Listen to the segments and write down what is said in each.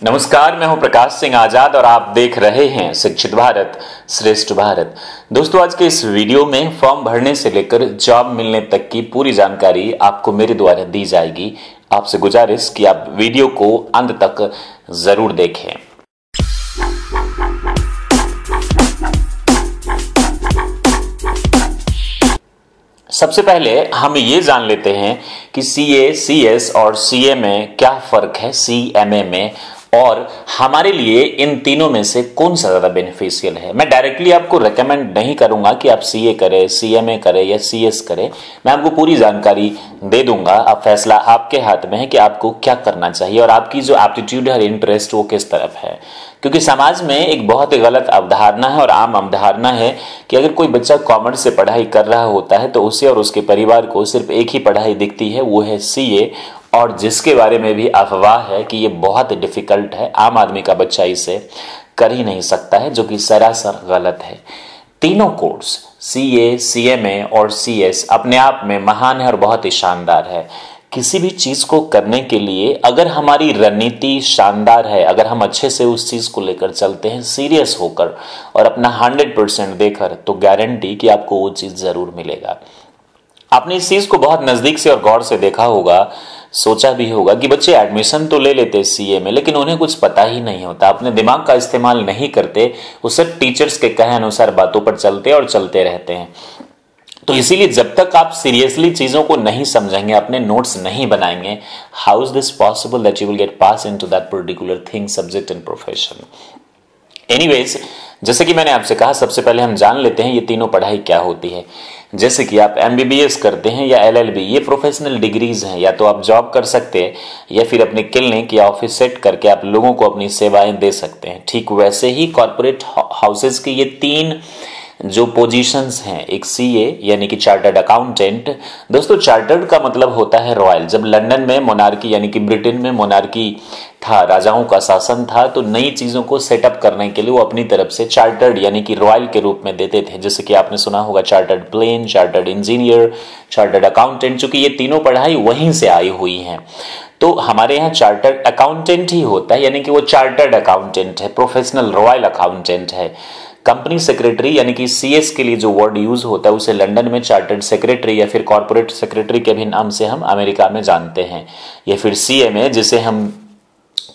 नमस्कार, मैं हूं प्रकाश सिंह आजाद और आप देख रहे हैं शिक्षित भारत श्रेष्ठ भारत। दोस्तों, आज के इस वीडियो में फॉर्म भरने से लेकर जॉब मिलने तक की पूरी जानकारी आपको मेरे द्वारा दी जाएगी। आपसे गुजारिश कि आप वीडियो को अंत तक जरूर देखें। सबसे पहले हम ये जान लेते हैं कि सीए, सीएस और सीए में क्या फर्क है, सीएमए में, और हमारे लिए इन तीनों में से कौन सा ज्यादा बेनिफिशियल है। मैं डायरेक्टली आपको रेकमेंड नहीं करूंगा कि आप सीए करें, सीएमए करें या सीएस करें। मैं आपको पूरी जानकारी दे दूंगा। अब फैसला आपके हाथ में है कि आपको क्या करना चाहिए और आपकी जो एप्टीट्यूड है, इंटरेस्ट, वो किस तरफ है। क्योंकि समाज में एक बहुत ही गलत अवधारणा है और आम अवधारणा है कि अगर कोई बच्चा कॉमर्स से पढ़ाई कर रहा होता है तो उसे और उसके परिवार को सिर्फ एक ही पढ़ाई दिखती है, वो है सीए, और जिसके बारे में भी अफवाह है कि ये बहुत डिफिकल्ट है, आम आदमी का बच्चा इसे कर ही नहीं सकता है, जो कि सरासर गलत है। तीनों कोर्स सीए, सीएमए और सीएस अपने आप में महान है और बहुत ही शानदार है। किसी भी चीज को करने के लिए अगर हमारी रणनीति शानदार है, अगर हम अच्छे से उस चीज को लेकर चलते हैं सीरियस होकर और अपना 100% देकर, तो गारंटी कि आपको वो चीज जरूर मिलेगा। आपने इस चीज को बहुत नजदीक से और गौर से देखा होगा, सोचा भी होगा कि बच्चे एडमिशन तो ले लेते सीए में, लेकिन उन्हें कुछ पता ही नहीं होता, अपने दिमाग का इस्तेमाल नहीं करते, वो सिर्फ टीचर्स के कहे अनुसार बातों पर चलते और चलते रहते हैं। तो इसीलिए जब तक आप सीरियसली चीजों को नहीं समझेंगे, अपने नोट्स नहीं बनाएंगे, how is this possible that you will get pass into that particular thing, subject and profession. Anyways, जैसे कि मैंने आपसे कहा, सबसे पहले हम जान लेते हैं ये तीनों पढ़ाई क्या होती है। जैसे कि आप एमबीबीएस करते हैं या एलएलबी, ये प्रोफेशनल डिग्रीज हैं। या तो आप जॉब कर सकते हैं या फिर अपने क्लिनिक या ऑफिस सेट करके आप लोगों को अपनी सेवाएं दे सकते हैं। ठीक वैसे ही कॉर्पोरेट हाउसेस की ये तीन जो पोजीशंस हैं, एक सीए यानी कि चार्टर्ड अकाउंटेंट। दोस्तों, चार्टर्ड का मतलब होता है रॉयल। जब लंदन में मोनार्की यानी कि ब्रिटेन में मोनार्की था, राजाओं का शासन था, तो नई चीजों को सेटअप करने के लिए वो अपनी तरफ से चार्टर्ड यानी कि रॉयल के रूप में देते थे। जैसे कि आपने सुना होगा chartered plane, chartered engineer, chartered accountant, चूंकि ये तीनों पढ़ाई वहीं से आई हुई हैं। तो हमारे यहाँ चार्टर्ड अकाउंटेंट ही होता है, यानी कि वो चार्टर्ड अकाउंटेंट है, प्रोफेशनल रॉयल अकाउंटेंट है। कंपनी सेक्रेटरी यानी कि सीएस के लिए जो वर्ड यूज होता है उसे लंदन में चार्टर्ड सेक्रेटरी या फिर कॉर्पोरेट सेक्रेटरी के भी नाम से हम अमेरिका में जानते हैं, या फिर सीएमए जिसे हम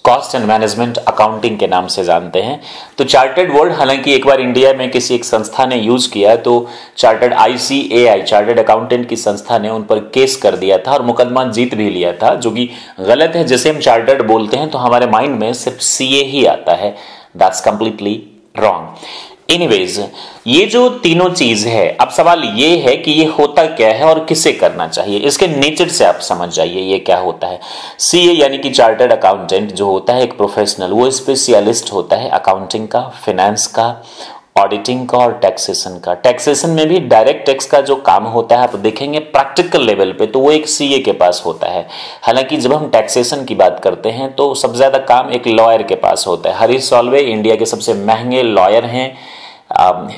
कॉस्ट एंड मैनेजमेंट अकाउंटिंग के नाम से जानते हैं। तो चार्टर्ड वर्ड हालांकि एक बार इंडिया में किसी एक संस्था ने यूज किया, तो चार्टर्ड आईसीएआई चार्टर्ड अकाउंटेंट की संस्था ने उन पर केस कर दिया था और मुकदमा जीत भी लिया था, जो कि गलत है। जैसे हम चार्टर्ड बोलते हैं तो हमारे माइंड में सिर्फ सीए ही आता है, दैट्स कंप्लीटली रॉन्ग। एनीवेज, ये जो तीनों चीज है, अब सवाल ये है कि ये होता क्या है और किसे करना चाहिए। इसके नेचर से आप समझ जाइए ये क्या होता है। सीए यानी कि चार्टर्ड अकाउंटेंट जो होता है एक प्रोफेशनल, वो स्पेशलिस्ट होता है अकाउंटिंग का, फाइनेंस का, ऑडिटिंग का और टैक्सेशन का। टैक्सेशन में भी डायरेक्ट टैक्स का जो काम होता है, आप देखेंगे प्रैक्टिकल लेवल पे, तो वो एक सीए के पास होता है। हालांकि जब हम टैक्सेशन की बात करते हैं तो सबसे ज्यादा काम एक लॉयर के पास होता है। हरीश साल्वे इंडिया के सबसे महंगे लॉयर हैं,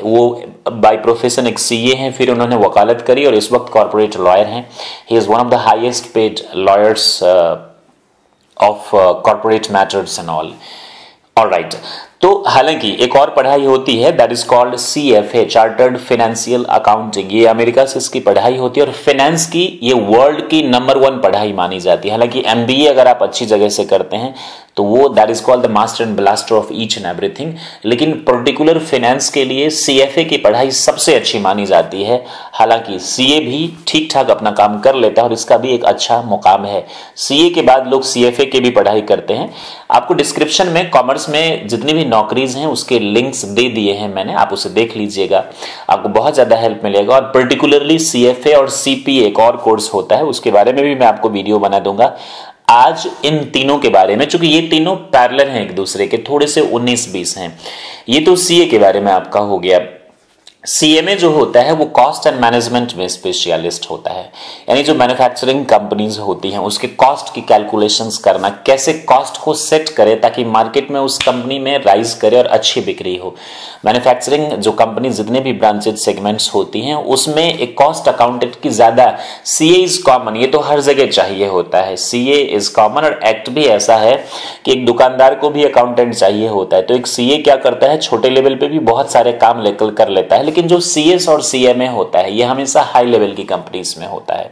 वो बाय प्रोफेशन एक सीए हैं, फिर उन्होंने वकालत करी और इस वक्त कॉर्पोरेट लॉयर हैं। He is one of the highest paid lawyers of corporate matters and alright. तो हालांकि एक और पढ़ाई होती है that is called CFA, chartered financial accounting. ये अमेरिका से इसकी पढ़ाई होती है और फाइनेंस की ये वर्ल्ड की नंबर 1 पढ़ाई मानी जाती है। हालांकि एमबीए अगर आप अच्छी जगह से करते हैं तो वो that is called the master and blaster of each and everything, लेकिन पर्टिकुलर फाइनेंस के लिए सीएफए की पढ़ाई सबसे अच्छी मानी जाती है। हालांकि सीए भी ठीक ठाक अपना काम कर लेता है और इसका भी एक अच्छा मुकाम है। सीए के बाद लोग सीएफए की भी पढ़ाई करते हैं। आपको डिस्क्रिप्शन में कॉमर्स में जितनी भी नौकरीज हैं उसके लिंक्स दे दिए हैं मैंने, आप उसे देख लीजिएगा, आपको बहुत ज्यादा हेल्प मिलेगा। और पर्टिकुलरली सीएफए और सीपीए एक और कोर्स होता है, उसके बारे में भी मैं आपको वीडियो बना दूंगा। आज इन तीनों के बारे में, चूंकि ये तीनों पैरेलल हैं एक दूसरे के, थोड़े से 19-20 हैं। ये तो सीए के बारे में आपका हो गया। सीएमए जो होता है वो कॉस्ट एंड मैनेजमेंट में स्पेशलिस्ट होता है, यानी जो मैन्युफैक्चरिंग कंपनीज होती हैं उसके कॉस्ट की कैलकुलेशंस करना, कैसे कॉस्ट को सेट करे ताकि मार्केट में उस कंपनी में राइज करे और अच्छी बिक्री हो। मैन्युफैक्चरिंग जो कंपनी जितने भी ब्रांचेज सेगमेंट्स होती हैं उसमें एक कॉस्ट अकाउंटेंट की ज्यादा, सीए इज कॉमन, ये तो हर जगह चाहिए होता है, सीए इज कॉमन। और एक्ट भी ऐसा है कि एक दुकानदार को भी अकाउंटेंट चाहिए होता है, तो एक सीए क्या करता है, छोटे लेवल पे भी बहुत सारे काम लेकर कर लेता है, लेकिन जो सीएस और सीएमए होता है ये हमेशा हाई लेवल की कंपनीज में होता है।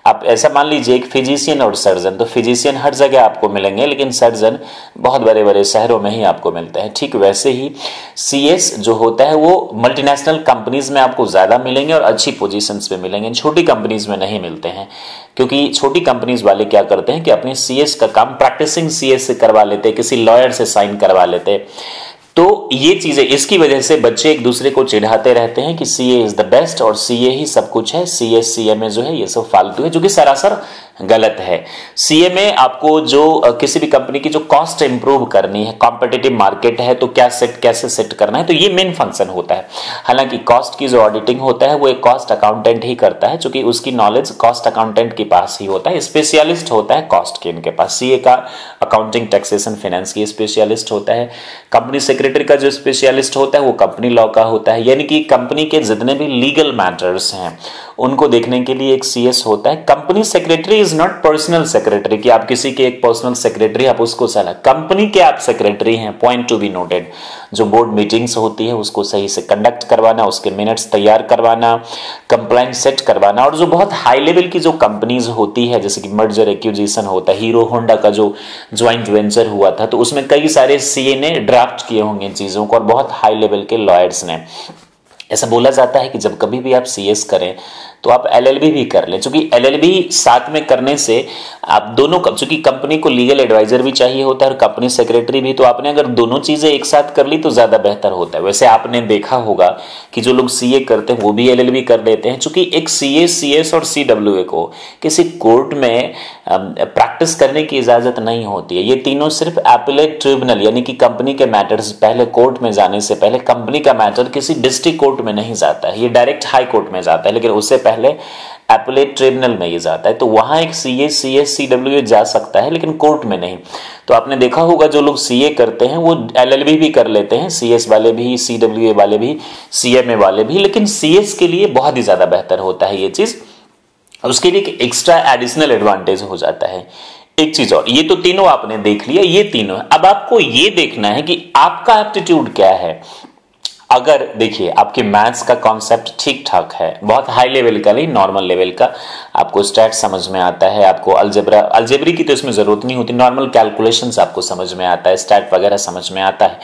आप ऐसा मान लीजिए एक फिजिशियन और सर्जन, तो फिजिशियन हर जगह आपको मिलेंगे लेकिन सर्जन बहुत बड़े बड़े शहरों में ही आपको मिलते हैं। ठीक वैसे ही सीएस जो होता है वो मल्टीनेशनल कंपनीज में आपको ज्यादा मिलेंगे और अच्छी पोजीशंस पे मिलेंगे, छोटी कंपनीज में नहीं मिलते हैं, क्योंकि छोटी कंपनीज वाले क्या करते हैं कि अपने सीएस का काम प्रैक्टिसिंग सीएस से करवा लेते हैं, किसी लॉयर से साइन करवा लेते हैं। तो ये चीजें, इसकी वजह से बच्चे एक दूसरे को चिढ़ाते रहते हैं कि सीए इज द बेस्ट और सीए ही सब कुछ है, सीएस सीएमए जो है ये सब फालतू है, जो कि सरासर गलत है। सीएमए आपको जो किसी भी कंपनी की जो कॉस्ट इंप्रूव करनी है, कॉम्पिटिटिव मार्केट है तो कैसे सेट करना है, तो ये मेन फंक्शन होता है। हालांकि कॉस्ट की जो ऑडिटिंग होता है वो एक कॉस्ट अकाउंटेंट ही करता है, क्योंकि उसकी नॉलेज कॉस्ट अकाउंटेंट के पास ही होता है, स्पेशलिस्ट होता है कॉस्ट के इनके पास। सीए का अकाउंटिंग, टैक्सेशन, फाइनेंस की स्पेशलिस्ट होता है। कंपनी सेक्रेटरी का जो स्पेशलिस्ट होता है वो कंपनी लॉ का होता है, यानी कि कंपनी के जितने भी लीगल मैटर्स हैं उनको देखने के लिए एक सीएस होता है। Company secretary is not personal secretary कि आप किसी के एक पर्सनल सेक्रेटरी आप उसको सलाह, कंपनी के आप सेक्रेटरी हैं, पॉइंट टू बी नोटेड। जो बोर्ड मीटिंग्स होती है उसको सही से कंडक्ट करवाना, उसके मिनट्स तैयार करवाना, कंप्लाइंस सेट करवाना। और जो बहुत हाई लेवल की जो कंपनीज होती है जैसे कि मर्जर एक्विजिशन होता है, हीरो होंडा का जो ज्वाइंट वेंचर हुआ था तो उसमें कई सारे सीए ने ड्राफ्ट किए होंगे चीजों को और बहुत हाई लेवल के लॉयर्स ने। ऐसा बोला जाता है कि जब कभी भी आप सीएस करें तो आप एलएलबी भी कर लें, क्योंकि एलएलबी साथ में करने से आप दोनों, क्योंकि कंपनी को लीगल एडवाइजर भी चाहिए होता है और कंपनी सेक्रेटरी भी, तो आपने अगर दोनों चीजें एक साथ कर ली तो ज्यादा बेहतर होता है। वैसे आपने देखा होगा कि जो लोग सीए करते हैं वो भी एलएलबी कर लेते हैं, क्योंकि एक सीए, सीएस और सीडब्ल्यूए को किसी कोर्ट में प्रैक्टिस करने की इजाजत नहीं होती है। ये तीनों सिर्फ एपेलेट ट्रिब्यूनल यानी कि कंपनी के मैटर्स पहले कोर्ट में जाने से पहले कंपनी का मैटर किसी डिस्ट्रिक्ट कोर्ट में नहीं जाता है, ये डायरेक्ट हाई कोर्ट में जाता है, लेकिन उससे पहले एपेलेट ट्रिब्यूनल में ये जाता है। तो वहां एक सीए, सीएस, सीडब्ल्यूए जा सकता है लेकिन कोर्ट में नहीं। तो आपने देखा होगा जो लोग सीए करते हैं वो एलएलबी भी कर लेते हैं, सीएस वाले भी, सीडब्ल्यूए वाले भी, सीएमए वाले भी, लेकिन सीएस के लिए बहुत ही ज्यादा बेहतर होता है ये चीज। उसके लिए एक एक्स्ट्रा एडिशनल एडवांटेज हो जाता है। एक चीज और, ये तो तीनों आपने देख लिया, ये तीनों। अब आपको ये देखना है कि आपका एप्टीट्यूड क्या है। अगर देखिए आपके मैथ्स का कॉन्सेप्ट ठीक ठाक है, बहुत हाई लेवल का नहीं, नॉर्मल लेवल का, आपको स्टैट समझ में आता है, आपको अलजेब्री की तो इसमें जरूरत नहीं होती, नॉर्मल कैलकुलेशंस आपको समझ में आता है, स्टैट वगैरह समझ में आता है,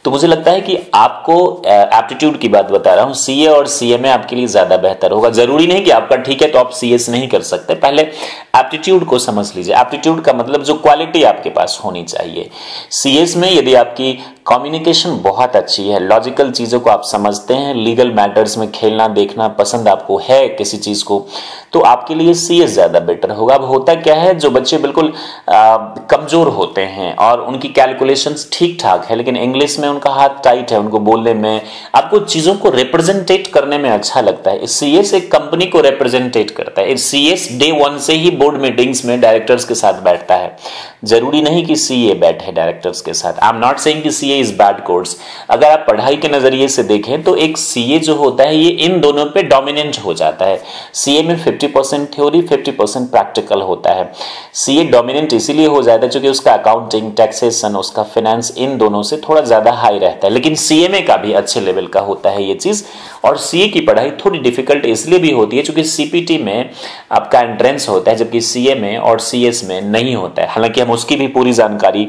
तो मुझे लगता है कि आपको एप्टीट्यूड की बात बता रहा हूं, सीए और सीएमए आपके लिए ज्यादा बेहतर होगा। जरूरी नहीं कि आपका ठीक है तो आप सीएस नहीं कर सकते, पहले एप्टीट्यूड को समझ लीजिए। एप्टीट्यूड का मतलब जो क्वालिटी आपके पास होनी चाहिए। सीएस में यदि आपकी कम्युनिकेशन बहुत अच्छी है, लॉजिकल चीजों को आप समझते हैं, लीगल मैटर्स में खेलना देखना पसंद आपको है किसी चीज को, तो आपके लिए सीएस ज्यादा बेटर होगा। अब होता क्या है, जो बच्चे बिल्कुल कमजोर होते हैं और उनकी कैलकुलेशंस ठीक ठाक है लेकिन इंग्लिश में उनका हाथ टाइट है, उनको बोलने में, आपको चीजों को रिप्रेजेंटेट करने में अच्छा लगता है, सीएस एक कंपनी को रिप्रेजेंटेट करता है। सीएस डे 1 से ही बोर्ड मीटिंग्स में डायरेक्टर्स के साथ बैठता है, जरूरी नहीं कि सीए बैठे डायरेक्टर्स के साथ। आई एम नॉट सेइंग कि सीए इज बैड कोर्स। अगर आप पढ़ाई के नजरिए से देखें तो एक सीए जो होता है ये इन दोनों पे डोमिनेंट हो जाता है। सीए में 50% थ्योरी 50% प्रैक्टिकल होता है। सीए डोमिनेंट इसीलिए हो जाता है क्योंकि उसका अकाउंटिंग, टैक्सेशन, उसका फाइनेंस इन दोनों से थोड़ा ज्यादा हाई रहता है, लेकिन सीएमए का भी अच्छे लेवल का होता है ये चीज। और सीए की पढ़ाई थोड़ी डिफिकल्ट इसलिए भी होती है क्योंकि सीपीटी में आपका एंट्रेंस होता है जबकि सीएमए और सीएस में नहीं होता है। हालांकि हम उसकी भी पूरी जानकारी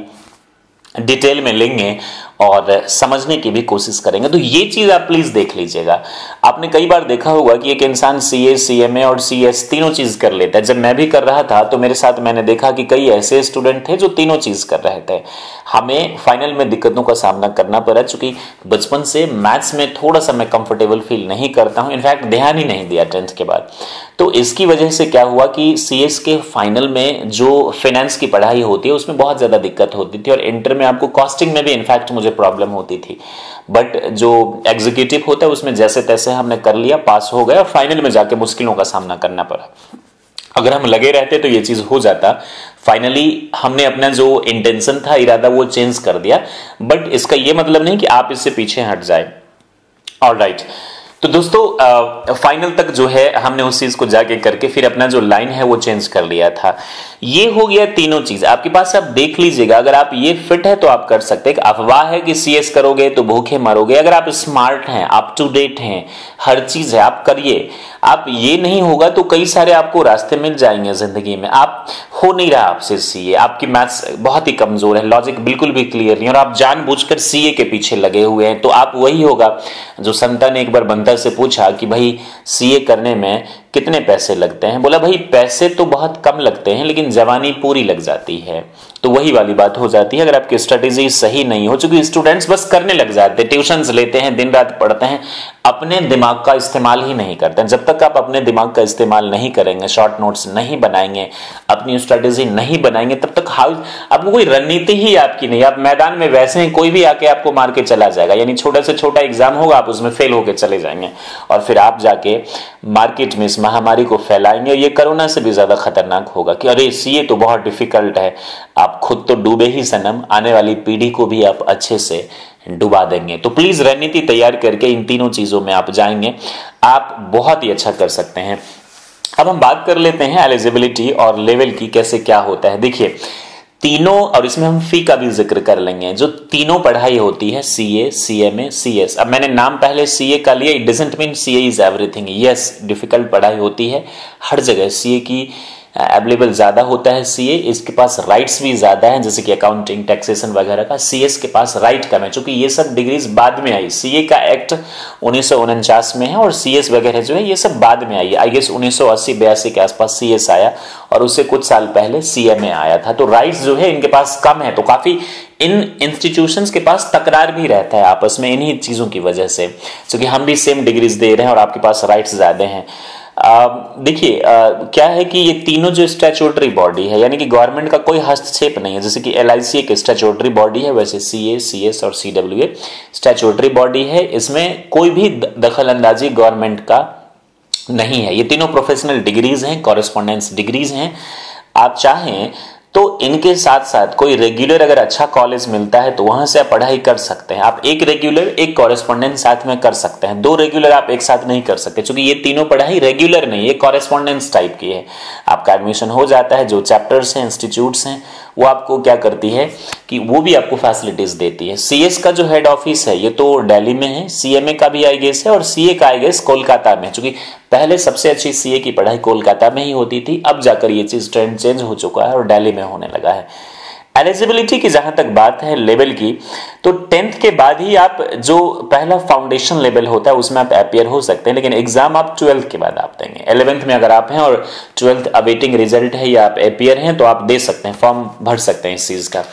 डिटेल में लेंगे और समझने की भी कोशिश करेंगे, तो ये चीज आप प्लीज देख लीजिएगा। आपने कई बार देखा होगा कि एक इंसान सीए, सीएमए और सीएस तीनों चीज कर लेता है। जब मैं भी कर रहा था तो मेरे साथ मैंने देखा कि कई ऐसे स्टूडेंट थे जो तीनों चीज कर रहे थे। हमें फाइनल में दिक्कतों का सामना करना पड़ा क्योंकि बचपन से मैथ्स में थोड़ा सा मैं कंफर्टेबल फील नहीं करता हूं, इनफैक्ट ध्यान ही नहीं दिया 10th के बाद। तो इसकी वजह से क्या हुआ कि सीएस के फाइनल में जो फाइनेंस की पढ़ाई होती है उसमें बहुत ज़्यादा दिक्कत होती थी, और इंटर में आपको कॉस्टिंग में भी इनफैक्ट मुझे प्रॉब्लम होती थी। बट जो एग्जीक्यूटिव होता है उसमें जैसे तैसे हमने कर लिया, पास हो गए, और फाइनल में जाके मुश्किलों का सामना करना पड़ा। अगर हम लगे रहते तो ये चीज हो जाता। फाइनली हमने अपना जो इंटेंशन था, इरादा, वो चेंज कर दिया, बट इसका ये मतलब नहीं कि आप इससे पीछे हट जाए। ऑलराइट, तो दोस्तों फाइनल तक जो है हमने उस चीज को जाके करके फिर अपना जो लाइन है वो चेंज कर लिया था। ये हो गया तीनों चीज आपके पास। आप देख लीजिएगा, अगर आप ये फिट है तो आप कर सकते हैं। अफवाह है कि सीएस करोगे तो भूखे मरोगे। अगर आप स्मार्ट हैं, अप टू डेट हैं, हर चीज है, आप करिए। आप ये नहीं होगा तो कई सारे आपको रास्ते मिल जाएंगे जिंदगी में। आप हो नहीं रहा आपसे सीए, आपकी मैथ्स बहुत ही कमजोर है, लॉजिक बिल्कुल भी क्लियर नहीं, और आप जानबूझकर सीए के पीछे लगे हुए हैं, तो आप वही होगा जो संता ने एक बार बंता से पूछा कि भाई सीए करने में कितने पैसे लगते हैं। बोला भाई पैसे तो बहुत कम लगते हैं लेकिन जवानी पूरी लग जाती है। तो वही वाली बात हो जाती है, अगर आपकी स्ट्रेटेजी सही नहीं हो। चूंकि स्टूडेंट्स बस करने लग जाते हैं, ट्यूशंस लेते हैं, दिन रात पढ़ते हैं, अपने दिमाग का इस्तेमाल ही नहीं करते हैं। जब तक आप अपने दिमाग का इस्तेमाल नहीं करेंगे, शॉर्ट नोट्स नहीं बनाएंगे, अपनी स्ट्रेटेजी नहीं बनाएंगे, तब तक आपको कोई रणनीति ही आपकी नहीं। आप मैदान में वैसे हैं, कोई भी आके आपको मार के चला जाएगा। यानी छोटा से छोटा एग्जाम होगा, आप उसमें फेल होके चले जाएंगे, और फिर आप जाके मार्केट में इस महामारी को फैलाएंगे। ये कोरोना से भी ज्यादा खतरनाक होगा कि अरे सीए तो बहुत डिफिकल्ट है। आप खुद तो डूबे ही सनम, आने वाली पीढ़ी को भी आप अच्छे से डुबा देंगे। तो प्लीज रणनीति तैयार करके इन तीनों चीजों में आप जाएंगे, आप बहुत ही अच्छा कर सकते हैं। अब हम बात कर लेते हैं एलिजिबिलिटी और लेवल की, कैसे क्या होता है। देखिए तीनों, और इसमें हम फी का भी जिक्र कर लेंगे। जो तीनों पढ़ाई होती है, सीए, सीएमए, सीएस। अब मैंने नाम पहले सीए का लिया, it doesn't mean CA is everything. Yes, difficult पढ़ाई होती है हर जगह। सीए की अवेलेबल ज्यादा होता है सीए, इसके पास राइट्स भी ज्यादा हैं, जैसे कि अकाउंटिंग, टैक्सेशन वगैरह का। सीएस के पास राइट कम है, क्योंकि ये सब डिग्रीज बाद में आई। सीए का एक्ट 1949 में है, और सीएस वगैरह जो है ये सब बाद में आई। आई गेस 1980-82 के आसपास सीएस आया, और उससे कुछ साल पहले सीएमए आया था। तो राइट्स जो है इनके पास कम है, तो काफी इन इंस्टीट्यूशंस के पास तकरार भी रहता है आपस में इन्हीं चीजों की वजह से, क्योंकि हम भी सेम डिग्रीज दे रहे हैं और आपके पास राइट्स ज्यादा हैं। देखिए क्या है कि ये तीनों जो स्टैट्यूटरी बॉडी है, यानी कि गवर्नमेंट का कोई हस्तक्षेप नहीं है। जैसे कि एलआईसी एक स्टैट्यूटरी बॉडी है, वैसे सीए, सीएस और सीडब्ल्यूए स्टैट्यूटरी बॉडी है। इसमें कोई भी दखल अंदाजी गवर्नमेंट का नहीं है। ये तीनों प्रोफेशनल डिग्रीज हैं, कॉरेस्पॉन्डेंस डिग्रीज हैं। आप चाहें तो इनके साथ साथ कोई रेगुलर अगर अच्छा कॉलेज मिलता है तो वहां से आप पढ़ाई कर सकते हैं। आप एक रेगुलर एक कॉरेस्पॉन्डेंस साथ में कर सकते हैं, 2 रेगुलर आप एक साथ नहीं कर सकते, क्योंकि ये तीनों पढ़ाई रेगुलर नहीं, ये कॉरेस्पॉन्डेंस टाइप की है। आपका एडमिशन हो जाता है, जो चैप्टर्स हैं, इंस्टीट्यूट्स हैं, वो आपको क्या करती है कि वो भी आपको फैसिलिटीज देती है। सीएस का जो हेड ऑफिस है ये तो दिल्ली में है, सीएमए का भी आई गेस है, और सीए का आई गेस कोलकाता में, क्योंकि पहले सबसे अच्छी सीए की पढ़ाई कोलकाता में ही होती थी। अब जाकर ये चीज ट्रेंड चेंज हो चुका है और दिल्ली में होने लगा है। एलिजिबिलिटी की जहां तक बात है लेवल की, तो 10th के बाद ही आप जो पहला फाउंडेशन लेवल होता है उसमें आप अपियर हो सकते हैं, लेकिन एग्जाम आप 12th के बाद आप देंगे। 11th में अगर आप हैं और 12th अवेटिंग रिजल्ट है या आप अपियर हैं तो आप दे सकते हैं, फॉर्म भर सकते हैं इस चीज का।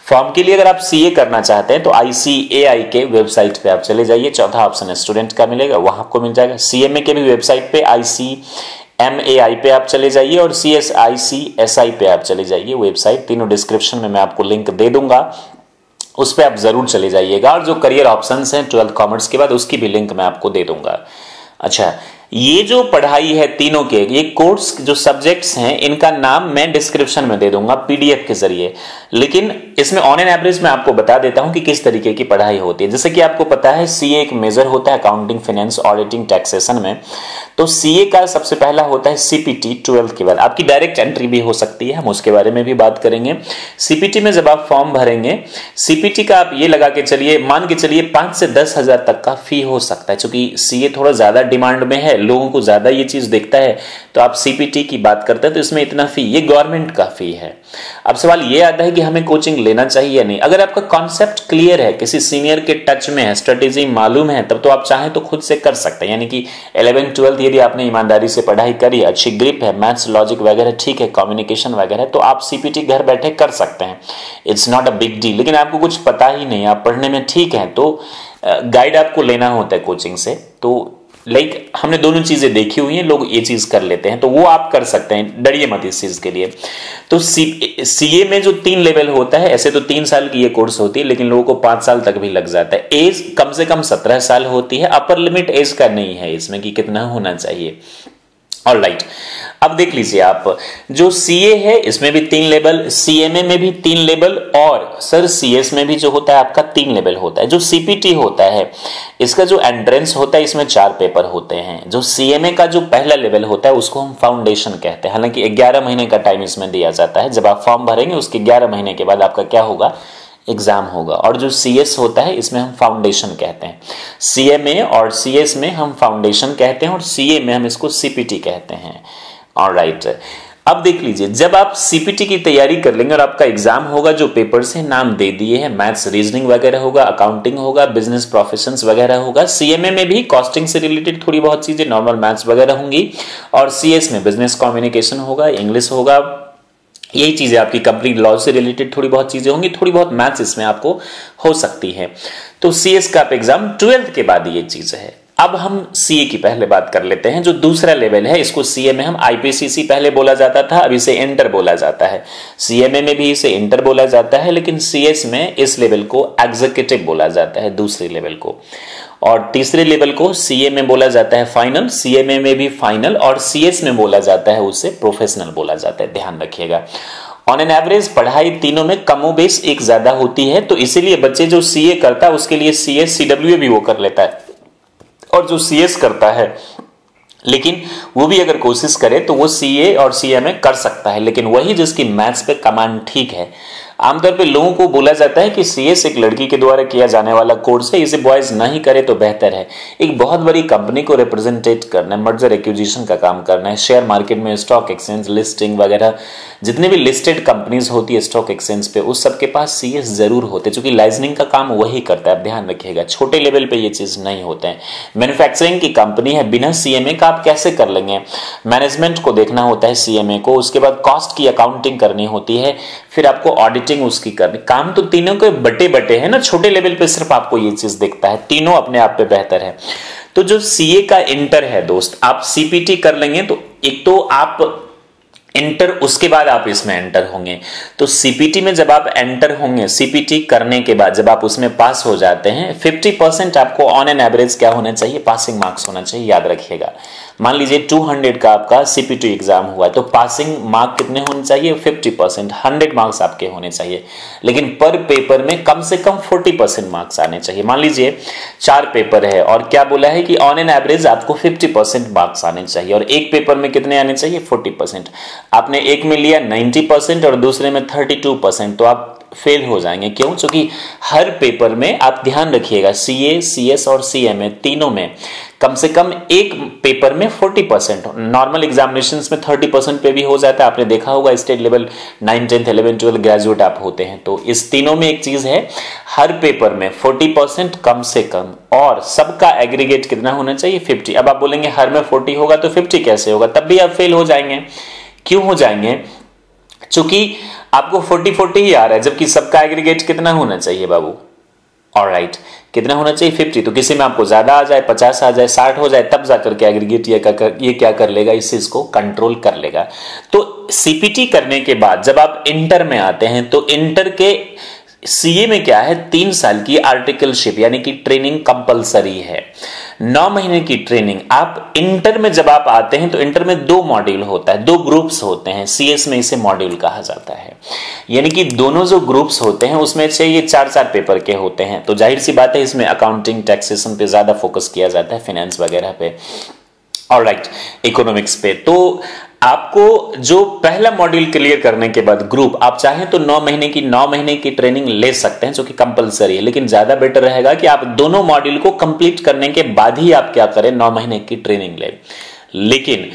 फॉर्म के लिए अगर आप सीए करना चाहते हैं तो आईसीएआई के वेबसाइट पे आप चले जाइए, चौथा ऑप्शन स्टूडेंट का मिलेगा, वहां आपको मिल जाएगा। सीएमए के भी वेबसाइट पे ICMAI पे आप चले जाइए, और CSICSI पे आप चले जाइए वेबसाइट। तीनों डिस्क्रिप्शन में मैं आपको लिंक दे दूंगा, उस पर आप जरूर चले जाइएगा। और जो करियर ऑप्शंस हैं 12th कॉमर्स के बाद, उसकी भी लिंक मैं आपको दे दूंगा। अच्छा, ये जो पढ़ाई है तीनों के, ये कोर्स जो सब्जेक्ट्स हैं इनका नाम मैं डिस्क्रिप्शन में दे दूंगा पीडीएफ के जरिए, लेकिन इसमें ऑन एन एवरेज मैं आपको बता देता हूं कि किस तरीके की पढ़ाई होती है। जैसे कि आपको पता है सीए एक मेजर होता है अकाउंटिंग, फाइनेंस, ऑडिटिंग, टैक्सेशन में। तो सीए का सबसे पहला होता है सीपीटी 12th के बाद। आपकी डायरेक्ट एंट्री भी हो सकती है, हम उसके बारे में भी बात करेंगे। सीपीटी में जब आप फॉर्म भरेंगे, सीपीटी का आप ये लगा के चलिए, मान के चलिए 5 से 10 हजार तक का फी हो सकता है, क्योंकि सीए थोड़ा ज्यादा डिमांड में है, लोगों को ज्यादा ये चीज देखता है। तो आप सीपीटी की बात करते हैं तो इसमें इतना फी, ये गवर्नमेंट का फी है। अब सवाल ये आता है कि हमें कोचिंग लेना चाहिए या नहीं। अगर आपका कॉन्सेप्ट क्लियर है, किसी सीनियर के टच में है, स्ट्रेटेजी मालूम है, तब तो आप चाहें तो खुद से कर सकते हैं। यानी कि 11th 12th यदि आपने ईमानदारी से पढ़ाई करी, अच्छी ग्रिप है, मैथ्स, लॉजिक वगैरह ठीक है, कम्युनिकेशन वगैरह, तो आप सीपीटी घर बैठे कर सकते हैं। It's not a big deal. लेकिन आपको कुछ पता ही नहीं, आप पढ़ने में ठीक है, तो गाइड आपको लेना होता है कोचिंग से, तो लाइक हमने दोनों चीजें देखी हुई हैं, लोग ये चीज कर लेते हैं, तो वो आप कर सकते हैं, डरिए मत इस चीज के लिए। तो सीए में जो 3 लेवल होता है, ऐसे तो 3 साल की ये कोर्स होती है, लेकिन लोगों को 5 साल तक भी लग जाता है। एज कम से कम 17 साल होती है, अपर लिमिट एज का नहीं है इसमें कि कितना होना चाहिए। ऑलराइट, अब देख लीजिए आप, जो सीए है इसमें भी 3 लेवल, सीएमए में भी 3 लेवल, और सर सीएस में भी जो होता है आपका 3 लेवल होता है। जो सीपीटी होता है इसका जो एंट्रेंस होता है इसमें 4 पेपर होते हैं। जो सीएमए का जो पहला लेवल होता है उसको हम फाउंडेशन कहते हैं। हालांकि 11 महीने का टाइम इसमें दिया जाता है। जब आप फॉर्म भरेंगे उसके 11 महीने के बाद आपका क्या होगा, एग्जाम होगा। और जो सीएस होता है इसमें हम फाउंडेशन कहते हैं। सीएमए और सीएस में हम फाउंडेशन कहते हैं, और सीए में हम इसको सीपीटी कहते हैं। ऑलराइट, अब देख लीजिए, जब आप सीपीटी की तैयारी कर लेंगे और आपका एग्जाम होगा, जो पेपर से नाम दे दिए हैं, मैथ्स रीजनिंग वगैरह होगा, अकाउंटिंग होगा, बिजनेस प्रोफेशंस वगैरह होगा। सीएमए में भी कॉस्टिंग से रिलेटेड थोड़ी बहुत चीजें, नॉर्मल मैथ्स वगैरह होंगी, और सीएस में बिजनेस कम्युनिकेशन होगा, इंग्लिश होगा, यही चीजें आपकी कंपनी लॉ से रिलेटेड थोड़ी बहुत चीजें होंगी, थोड़ी बहुत मैथ्स इसमें आपको हो सकती है। तो सीएस का आप एग्जाम 12th के बाद ये चीज है। अब हम सीए की पहले बात कर लेते हैं। जो दूसरा लेवल है इसको सीए में हम आईपीसीसी पहले बोला जाता था, अब इसे इंटर बोला जाता है। सीएमए में भी इसे इंटर बोला जाता है, लेकिन सीएस में इस लेवल को एग्जीक्यूटिव बोला जाता है, दूसरे लेवल को। और तीसरे लेवल को सीए में बोला जाता है फाइनल, सीएमए में भी फाइनल, और सीएस में बोला जाता है उसे प्रोफेशनल बोला जाता है। ध्यान रखिएगा, ऑन एन एवरेज पढ़ाई तीनों में कमोबेश एक ज्यादा होती है, तो इसीलिए बच्चे जो सीए करता है उसके लिए सीएस सीडब्ल्यू भी वो कर लेता है, और जो सीएस करता है लेकिन वो भी अगर कोशिश करे तो वो सीए और सीएमए कर सकता है। लेकिन वही जिसकी मैथ्स पे कमांड ठीक है, आमतौर पे लोगों को बोला जाता है कि सीएस एक लड़की के द्वारा किया जाने वाला कोर्स है, इसे बॉयज नहीं करे तो बेहतर है। एक बहुत बड़ी कंपनी को रिप्रेजेंटेट करना है, मर्जर एक्विजिशन का काम करना है, शेयर मार्केट में स्टॉक एक्सचेंज लिस्टिंग वगैरह, जितने भी लिस्टेड कंपनीज होती है स्टॉक एक्सचेंज पे, उस सबके पास सीएस जरूर होते हैं, क्योंकि लाइसेंसिंग का काम वही करता है। ध्यान रखिएगा, छोटे लेवल पे ये चीज नहीं होते हैं। मैन्युफैक्चरिंग की कंपनी है, बिना सीएमए का आप कैसे कर लेंगे? मैनेजमेंट को देखना होता है सीएमए को, उसके बाद कॉस्ट की अकाउंटिंग करनी होती है, फिर आपको ऑडिटिंग उसकी करनी। काम तो तीनों के बटे बटे है ना, छोटे लेवल पे सिर्फ आपको ये चीज दिखता है, तीनों अपने आप पे बेहतर है। तो जो सीए का इंटर है दोस्त, आप सीपीटी कर लेंगे तो एक तो आप इंटर, उसके बाद आप इसमें एंटर होंगे। तो सीपीटी में जब आप एंटर होंगे, सीपीटी करने के बाद जब आप उसमें पास हो जाते हैं, 50% आपको ऑन एन एवरेज क्या होना चाहिए, पासिंग मार्क्स होना चाहिए। याद रखिएगा, मान लीजिए 200 का आपका सीपीटी एग्जाम हुआ है, तो पासिंग मार्क कितने होने चाहिए, 50%, 100 मार्क्स आपके होने चाहिए। लेकिन पर पेपर में कम से कम 40% मार्क्स आने चाहिए। मान लीजिए 4 पेपर है और क्या बोला है कि ऑन एन एवरेज आपको 50% मार्क्स आने चाहिए, और एक पेपर में कितने आने चाहिए, 40%। आपने एक में लिया 90% और दूसरे में 32%, तो आप फेल हो जाएंगे। क्यों? क्योंकि हर पेपर में आप ध्यान रखिएगा, सीए, सीएस और सीएमए तीनों में कम से कम एक पेपर में 40%, नॉर्मल एग्जामिनेशंस में 30% पे भी हो जाता है। आपने देखा होगा स्टेट लेवल 9, 10, 11, 12 ग्रेजुएट आप होते हैं, तो इस तीनों में एक चीज है, हर पेपर में 40% कम से कम, और सबका एग्रीगेट कितना होना चाहिए, 50। अब आप बोलेंगे हर में 40 होगा तो 50 कैसे होगा, तब भी आप फेल हो जाएंगे। क्यों हो जाएंगे? चूंकि आपको 40-40 ही आ रहा है, जबकि सबका एग्रीगेट कितना होना चाहिए बाबू, ऑलराइट, कितना होना चाहिए, 50। तो किसी में आपको ज्यादा आ जाए, 50 आ जाए, 60 हो जाए, तब जाकर के एग्रीगेट ये क्या कर लेगा, इस चीज को कंट्रोल कर लेगा। तो सीपीटी करने के बाद जब आप इंटर में आते हैं, तो इंटर के सीए में क्या है, 3 साल की आर्टिकलशिप यानी कि ट्रेनिंग कंपलसरी है, 9 महीने की ट्रेनिंग। आप इंटर में जब आप आते हैं तो इंटर में 2 मॉड्यूल होता है, 2 ग्रुप्स होते हैं, सीएस में इसे मॉड्यूल कहा जाता है। यानी कि दोनों जो ग्रुप्स होते हैं उसमें से ये 4-4 पेपर के होते हैं। तो जाहिर सी बात है इसमें अकाउंटिंग, टैक्सेशन पे ज्यादा फोकस किया जाता है, फाइनेंस वगैरह पे, ऑलराइट, इकोनॉमिक्स पे। तो आपको जो पहला मॉड्यूल क्लियर करने के बाद ग्रुप, आप चाहें तो 9 महीने की ट्रेनिंग ले सकते हैं, जो कि कंपलसरी है, लेकिन ज्यादा बेटर रहेगा कि आप दोनों मॉड्यूल को कंप्लीट करने के बाद ही आप क्या करें, 9 महीने की ट्रेनिंग लें। लेकिन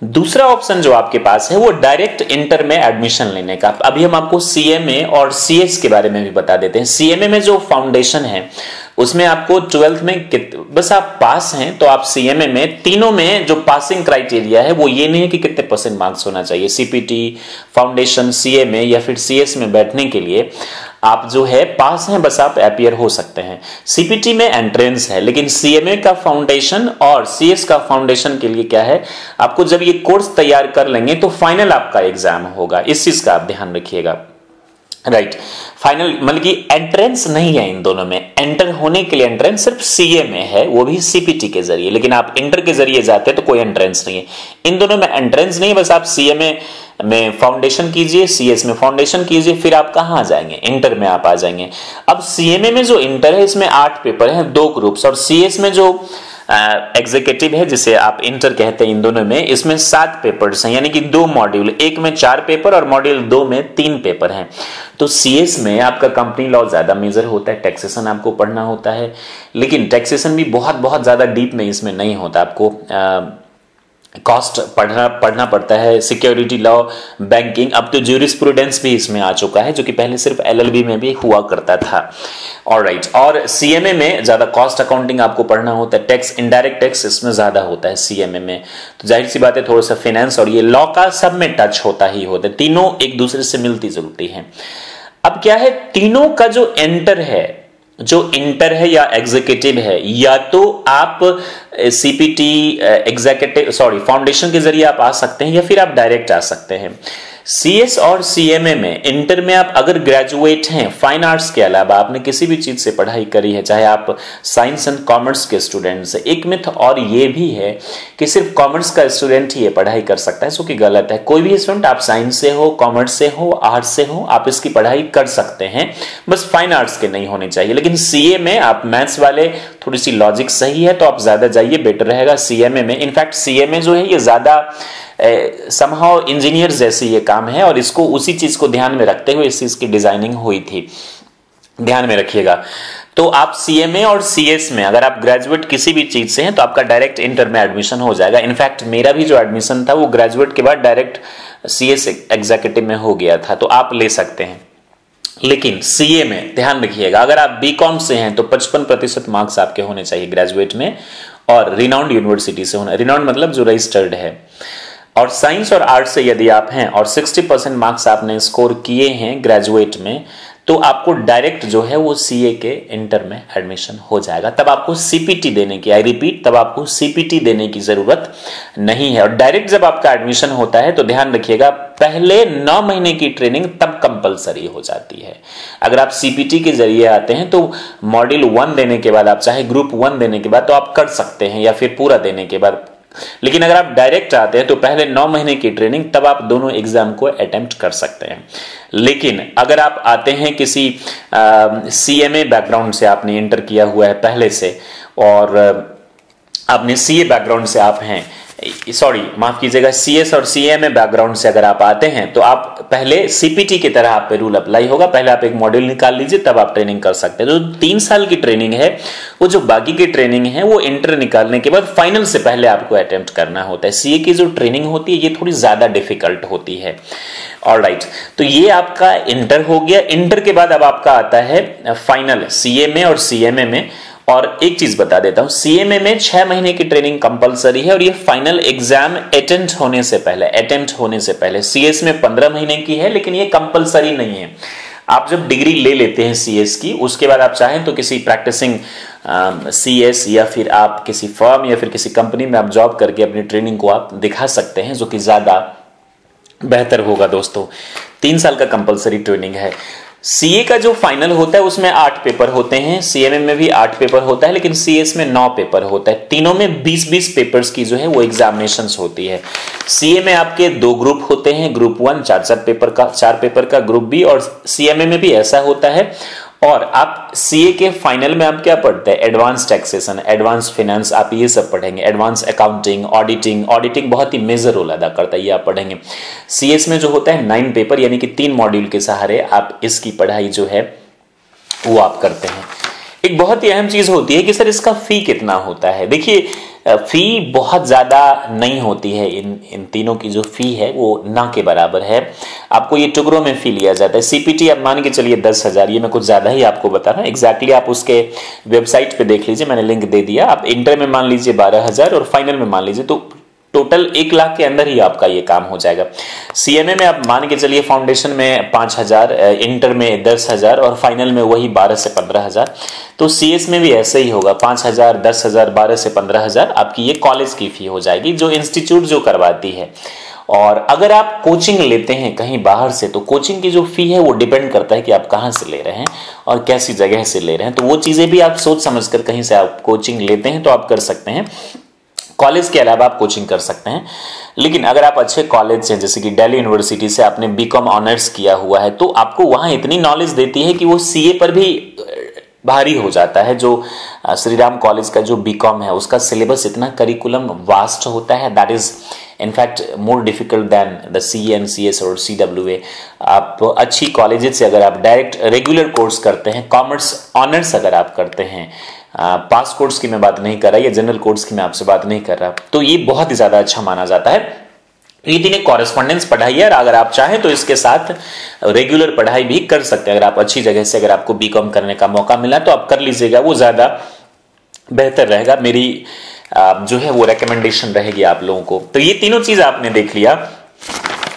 दूसरा ऑप्शन जो आपके पास है वो डायरेक्ट इंटर में एडमिशन लेने का। अभी हम आपको सीएमए और सीएस के बारे में भी बता देते हैं। सीएमए में जो फाउंडेशन है उसमें आपको 12th में बस आप पास हैं तो आप सीएमए में, तीनों में जो पासिंग क्राइटेरिया है वो ये नहीं है कि कितने % मार्क्स होना चाहिए। सीपीटी, फाउंडेशन, सीएमए या फिर सीएस में बैठने के लिए आप जो है पास हैं, बस आप अपीयर हो सकते हैं। सीपीटी में एंट्रेंस है, लेकिन सीएमए का फाउंडेशन और सीएस का फाउंडेशन के लिए क्या है, आपको जब ये कोर्स तैयार कर लेंगे तो फाइनल आपका एग्जाम होगा, इस चीज का आप ध्यान रखिएगा। राइट, फाइनल मतलब कि एंट्रेंस नहीं है इन दोनों में। एंटर होने के लिए एंट्रेंस सिर्फ सीए में है, वो भी सीपीटी के जरिए, लेकिन आप इंटर के जरिए जाते हैं तो कोई एंट्रेंस नहीं है। इन दोनों में एंट्रेंस नहीं है, बस आप सीए में फाउंडेशन कीजिए, सीएस में फाउंडेशन कीजिए, फिर आप कहां जाएंगे, इंटर में आप आ जाएंगे। अब सीएमए में जो इंटर है इसमें 8 पेपर हैं, 2 ग्रुप्स, और सीएस में जो एग्जीक्यूटिव है जिसे आप इंटर कहते हैं, इन दोनों में इसमें 7 पेपर्स हैं, यानी कि 2 मॉड्यूल, एक में 4 पेपर और मॉड्यूल 2 में 3 पेपर हैं। तो सीएस में आपका कंपनी लॉ ज्यादा मेजर होता है, टैक्सेशन आपको पढ़ना होता है, लेकिन टैक्सेशन भी बहुत बहुत ज्यादा डीप में इसमें नहीं होता, आपको कॉस्ट पढ़ना पड़ता है, सिक्योरिटी लॉ, बैंकिंग, अब तो ज्यूरिस्प्रूडेंस भी इसमें आ चुका है, जो कि पहले सिर्फ एलएलबी में भी हुआ करता था। ऑलराइट, और सीएमए में ज्यादा कॉस्ट अकाउंटिंग आपको पढ़ना होता है, टैक्स, इनडायरेक्ट टैक्स इसमें ज्यादा होता है सीएमए में, तो जाहिर सी बात है थोड़ा सा फाइनेंस और ये लॉ का सब में टच होता ही होता है, तीनों एक दूसरे से मिलती जुलती हैं। अब क्या है, तीनों का जो इंटर है या एग्जीक्यूटिव है, या तो आप सीपीटी फाउंडेशन के जरिए आप आ सकते हैं, या फिर आप डायरेक्ट आ सकते हैं। सीएस और सीएमए में, इंटर में आप अगर ग्रेजुएट हैं, फाइन आर्ट्स के अलावा आपने किसी भी चीज से पढ़ाई करी है, चाहे आप साइंस एंड कॉमर्स के स्टूडेंट्स हैं, एक मिथ और ये भी है कि सिर्फ कॉमर्स का स्टूडेंट ही ये पढ़ाई कर सकता है, जो कि गलत है। कोई भी स्टूडेंट, आप साइंस से हो, कॉमर्स से हो, आर्ट्स से हो, आप इसकी पढ़ाई कर सकते हैं, बस फाइन आर्ट्स के नहीं होने चाहिए। लेकिन सीए में आप मैथ्स वाले, थोड़ी सी लॉजिक सही है तो आप ज्यादा जाइए, बेटर रहेगा सीएमए में। इनफैक्ट सीएमए जो है ये ज्यादा समहाउ इंजीनियर जैसी ये काम है, और इसको उसी चीज को ध्यान में रखते हुए इस चीज की डिजाइनिंग हुई थी, ध्यान में रखिएगा। तो आप सीएमए और सीएस में अगर आप ग्रेजुएट किसी भी चीज से हैं तो आपका डायरेक्ट इंटर में एडमिशन हो जाएगा। इनफैक्ट मेरा भी जो एडमिशन था वो ग्रेजुएट के बाद डायरेक्ट सीएस एग्जीक्यूटिव में हो गया था, तो आप ले सकते हैं। लेकिन सीए में ध्यान रखिएगा, अगर आप बीकॉम से हैं तो 55% मार्क्स आपके होने चाहिए ग्रेजुएट में, और रिनाउंड यूनिवर्सिटी से होना, रिनाउंड मतलब जो रजिस्टर्ड है। और साइंस और आर्ट्स से यदि आप हैं और 60% मार्क्स आपने स्कोर किए हैं ग्रेजुएट में, तो आपको डायरेक्ट जो है वो सीए के इंटर में एडमिशन हो जाएगा। तब आपको सीपीटी देने की, आई रिपीट, तब आपको सीपीटी देने की जरूरत नहीं है। और डायरेक्ट जब आपका एडमिशन होता है तो ध्यान रखिएगा, पहले 9 महीने की ट्रेनिंग तब कंपलसरी हो जाती है। अगर आप सीपीटी के जरिए आते हैं तो मॉड्यूल 1 देने के बाद, आप चाहे ग्रुप 1 देने के बाद तो आप कर सकते हैं, या फिर पूरा देने के बाद। लेकिन अगर आप डायरेक्ट आते हैं तो पहले 9 महीने की ट्रेनिंग, तब आप दोनों एग्जाम को अटेम्प्ट कर सकते हैं। लेकिन अगर आप आते हैं किसी सीएमए बैकग्राउंड से, आपने इंटर किया हुआ है पहले से, और आपने सीए बैकग्राउंड से आप हैं, माफ कीजिएगा, सीएस और सीएमए बैकग्राउंड से अगर आप आते हैं तो आप पहले सीपीटी की तरह आप पे रूल अप्लाई होगा, पहले आप एक मॉड्यूल निकाल लीजिए, तब आप ट्रेनिंग कर सकते हैं। तो 3 साल की ट्रेनिंग है, वो जो बाकी की ट्रेनिंग है वो इंटर निकालने के बाद फाइनल से पहले आपको अटेम्प्ट करना होता है। सीए की जो ट्रेनिंग होती है ये थोड़ी ज्यादा डिफिकल्ट होती है। ऑलराइट, तो ये आपका इंटर हो गया। इंटर के बाद अब आपका आता है फाइनल सीएमए और सीएमए में। और एक चीज बता देता हूं, सीएमए में 6 महीने की ट्रेनिंग कंपलसरी है, और ये फाइनल एग्जाम अटेम्प्ट होने से पहले। सीएस में 15 महीने की है, लेकिन ये कंपलसरी नहीं है। आप जब डिग्री ले लेते हैं सीएस की, उसके बाद आप चाहें तो किसी प्रैक्टिसिंग सीएस या फिर आप किसी फर्म या फिर किसी कंपनी में आप जॉब करके अपनी ट्रेनिंग को आप दिखा सकते हैं, जो कि ज्यादा बेहतर होगा दोस्तों। 3 साल का कंपलसरी ट्रेनिंग है। सीए का जो फाइनल होता है उसमें 8 पेपर होते हैं, सीएमए में भी 8 पेपर होता है, लेकिन सीएस में 9 पेपर होता है। तीनों में 20-20 पेपर्स की जो है वो एग्जामिनेशंस होती है। सीए में आपके 2 ग्रुप होते हैं, ग्रुप 1 4 पेपर का, ग्रुप बी, और सीएमए में भी ऐसा होता है। और आप सीए के फाइनल में आप क्या पढ़ते हैं, एडवांस टैक्सेशन, एडवांस फाइनेंस, आप ये सब पढ़ेंगे, एडवांस अकाउंटिंग, ऑडिटिंग बहुत ही मेजर रोल अदा करता है, ये आप पढ़ेंगे। सीएस में जो होता है 9 पेपर, यानी कि 3 मॉड्यूल के सहारे आप इसकी पढ़ाई जो है वो आप करते हैं। एक बहुत ही अहम चीज होती है कि सर इसका फी कितना होता है। देखिए, फी बहुत ज्यादा नहीं होती है, इन तीनों की जो फी है वो ना के बराबर है। आपको ये टुकड़ों में फी लिया जाता है। सीपीटी आप मान के चलिए 10,000, ये मैं कुछ ज्यादा ही आपको बता रहा हूँ, एग्जैक्टली आप उसके वेबसाइट पे देख लीजिए, मैंने लिंक दे दिया। आप इंटर में मान लीजिए 12,000 और फाइनल में मान लीजिए, तो टोटल 1 लाख के अंदर ही आपका ये काम हो जाएगा। सीएमए में आप मान के चलिए फाउंडेशन में 5,000, इंटर में 10,000 और फाइनल में वही 12 से 15,000। तो सीएस में भी ऐसे ही होगा, 5,000, 10,000, 12 से 15,000 आपकी ये कॉलेज की फी हो जाएगी, जो इंस्टीट्यूट जो करवाती है। और अगर आप कोचिंग लेते हैं कहीं बाहर से, तो कोचिंग की जो फी है वो डिपेंड करता है कि आप कहाँ से ले रहे हैं और कैसी जगह से ले रहे हैं। तो वो चीजें भी आप सोच समझकर कहीं से आप कोचिंग लेते हैं तो आप कर सकते हैं। कॉलेज के अलावा आप कोचिंग कर सकते हैं। लेकिन अगर आप अच्छे कॉलेज से, जैसे कि दिल्ली यूनिवर्सिटी से आपने बीकॉम ऑनर्स किया हुआ है, तो आपको वहां इतनी नॉलेज देती है कि वो सीए पर भी भारी हो जाता है। जो श्रीराम कॉलेज का जो बीकॉम है उसका सिलेबस इतना करिकुलम वास्ट होता है, that is in fact more difficult than the CA and CS और सीडब्ल्यूए। आप अच्छी कॉलेजेस से अगर आप डायरेक्ट रेगुलर कोर्स करते हैं, कॉमर्स ऑनर्स अगर आप करते हैं, पास कोर्स की मैं बात नहीं कर रहा या जनरल कोर्स की मैं आपसे बात नहीं कर रहा, तो ये बहुत ही ज्यादा अच्छा माना जाता है। ये तीनों कॉरेस्पॉन्डेंस पढ़ाई है, और अगर आप चाहें तो इसके साथ रेगुलर पढ़ाई भी कर सकते हैं। अगर आप अच्छी जगह से अगर आपको बीकॉम करने का मौका मिला तो आप कर लीजिएगा, वो ज्यादा बेहतर रहेगा। मेरी जो है वो रिकमेंडेशन रहेगी आप लोगों को। तो ये तीनों चीज आपने देख लिया।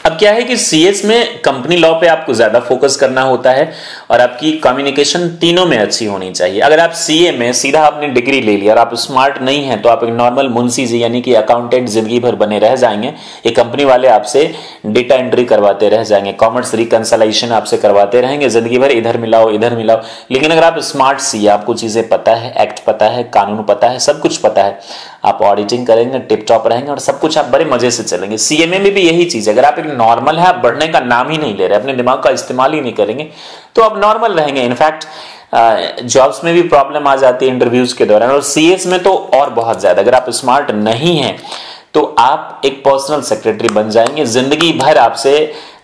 अब क्या है कि सीएस में कंपनी लॉ पे आपको ज्यादा फोकस करना होता है और आपकी कम्युनिकेशन तीनों में अच्छी होनी चाहिए। अगर आप सीए में सीधा आपने डिग्री ले लिया और आप स्मार्ट नहीं हैं, तो आप एक नॉर्मल मुंशी जी यानी कि अकाउंटेंट जिंदगी भर बने रह जाएंगे। ये कंपनी वाले आपसे डेटा एंट्री करवाते रह जाएंगे, कॉमर्स रिकंसलेशन आपसे करवाते रहेंगे जिंदगी भर, इधर मिलाओ इधर मिलाओ। लेकिन अगर आप स्मार्ट सीए, आपको चीजें पता है, एक्ट पता है, कानून पता है, सब कुछ पता है, आप ऑडिटिंग करेंगे, टिप टॉप रहेंगे और सब कुछ आप बड़े मजे से चलेंगे। सीएमए में भी यही चीज है। अगर आप एक नॉर्मल है, आप बढ़ने का नाम ही नहीं ले रहे, अपने दिमाग का इस्तेमाल ही नहीं करेंगे, तो आप नॉर्मल रहेंगे। इनफैक्ट जॉब्स में भी प्रॉब्लम आ जाती है इंटरव्यूज के दौरान, और सीएस में तो और बहुत ज्यादा। अगर आप स्मार्ट नहीं हैं तो आप एक पर्सनल सेक्रेटरी बन जाएंगे, जिंदगी भर आपसे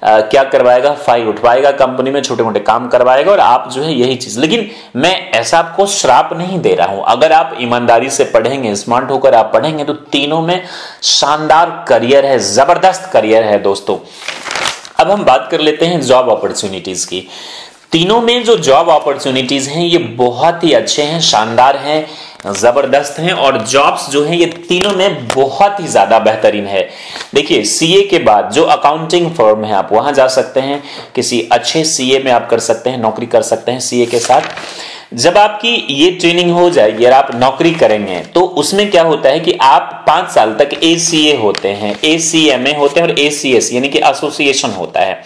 क्या करवाएगा, फाइल उठवाएगा, कंपनी में छोटे मोटे काम करवाएगा, और आप जो है यही चीज। लेकिन मैं ऐसा आपको श्राप नहीं दे रहा हूं। अगर आप ईमानदारी से पढ़ेंगे, स्मार्ट होकर आप पढ़ेंगे, तो तीनों में शानदार करियर है, जबरदस्त करियर है दोस्तों। अब हम बात कर लेते हैं जॉब अपॉर्चुनिटीज की। तीनों में जो जॉब अपॉर्चुनिटीज हैं ये बहुत ही अच्छे हैं, शानदार हैं, जबरदस्त हैं, और जॉब्स जो हैं ये तीनों में बहुत ही ज्यादा बेहतरीन है। देखिए, सीए के बाद जो अकाउंटिंग फर्म है आप वहां जा सकते हैं, किसी अच्छे सीए में आप कर सकते हैं, नौकरी कर सकते हैं सीए के साथ। जब आपकी ये ट्रेनिंग हो जाएगी और आप नौकरी करेंगे, तो उसमें क्या होता है कि आप 5 साल तक एसीए होते हैं, एसीएमए होते हैं और एसीएस यानी कि एसोसिएशन होता है।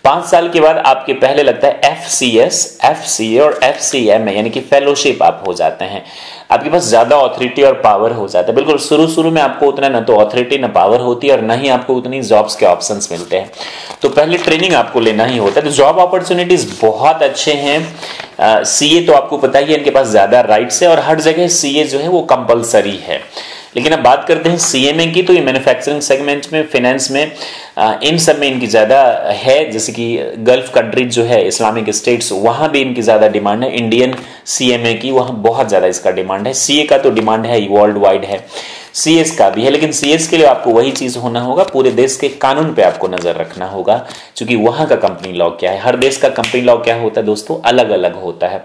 5 साल के बाद आपके पहले लगता है एफसीएस, एफसीए और एफसीएमए यानी कि फेलोशिप आप हो जाते हैं। आपके पास ज्यादा ऑथोरिटी और पावर हो जाता है। बिल्कुल शुरू में आपको उतना ना तो ऑथोरिटी ना पावर होती है और ना ही आपको उतनी जॉब्स के ऑप्शंस मिलते हैं। तो पहले ट्रेनिंग आपको लेना ही होता है। तो जॉब अपॉर्चुनिटीज बहुत अच्छे हैं। सीए तो आपको पता ही है, इनके पास ज्यादा राइट्स है और हर जगह सीए जो है वो कंपलसरी है। लेकिन अब बात करते हैं सीएमए की, तो ये मैन्युफैक्चरिंग सेगमेंट में, फाइनेंस में, इन सब में इनकी ज्यादा है। जैसे कि गल्फ कंट्रीज जो है, इस्लामिक स्टेट्स, वहां भी इनकी ज्यादा डिमांड है। इंडियन सीएमए की वहां बहुत ज्यादा इसका डिमांड है। सीए का तो डिमांड है, वर्ल्ड वाइड है, सीएस का भी है। लेकिन सीएस के लिए आपको वही चीज होना होगा, पूरे देश के कानून पे आपको नजर रखना होगा, क्योंकि वहां का कंपनी लॉ क्या है, हर देश का कंपनी लॉ क्या होता है दोस्तों, अलग अलग होता है।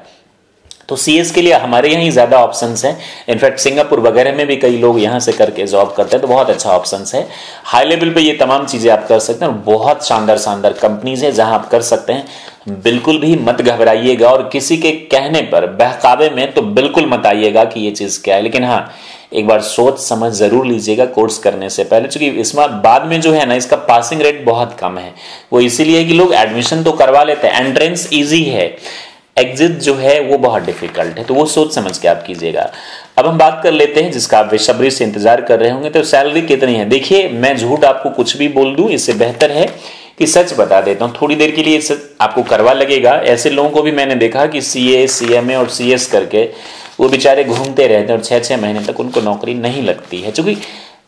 तो सीएस के लिए हमारे यहाँ ही ज्यादा ऑप्शंस हैं। इनफैक्ट सिंगापुर वगैरह में भी कई लोग यहाँ से करके जॉब करते हैं, तो बहुत अच्छा ऑप्शंस है। हाई लेवल पे ये तमाम चीजें आप कर सकते हैं और बहुत शानदार शानदार कंपनीज है जहां आप कर सकते हैं। बिल्कुल भी मत घबराइएगा और किसी के कहने पर, बहकावे में तो बिल्कुल मत आइएगा कि ये चीज क्या है। लेकिन हाँ, एक बार सोच समझ जरूर लीजिएगा कोर्स करने से पहले, क्योंकि इसमें बाद में जो है ना, इसका पासिंग रेट बहुत कम है। वो इसीलिए कि लोग एडमिशन तो करवा लेते हैं, एंट्रेंस ईजी है, एग्जिट जो है वो बहुत डिफिकल्ट है। तो वो सोच समझ के आप कीजिएगा। अब हम बात कर लेते हैं जिसका आप बेसब्री से इंतजार कर रहे होंगे, तो सैलरी कितनी है। देखिए, मैं झूठ आपको कुछ भी बोल दूं, इससे बेहतर है कि सच बता देता हूं। थोड़ी देर के लिए आपको करवा लगेगा। ऐसे लोगों को भी मैंने देखा कि सीए, सीएमए और सीएस करके वो बेचारे घूमते रहते हैं और 6-6 महीने तक उनको नौकरी नहीं लगती है। क्योंकि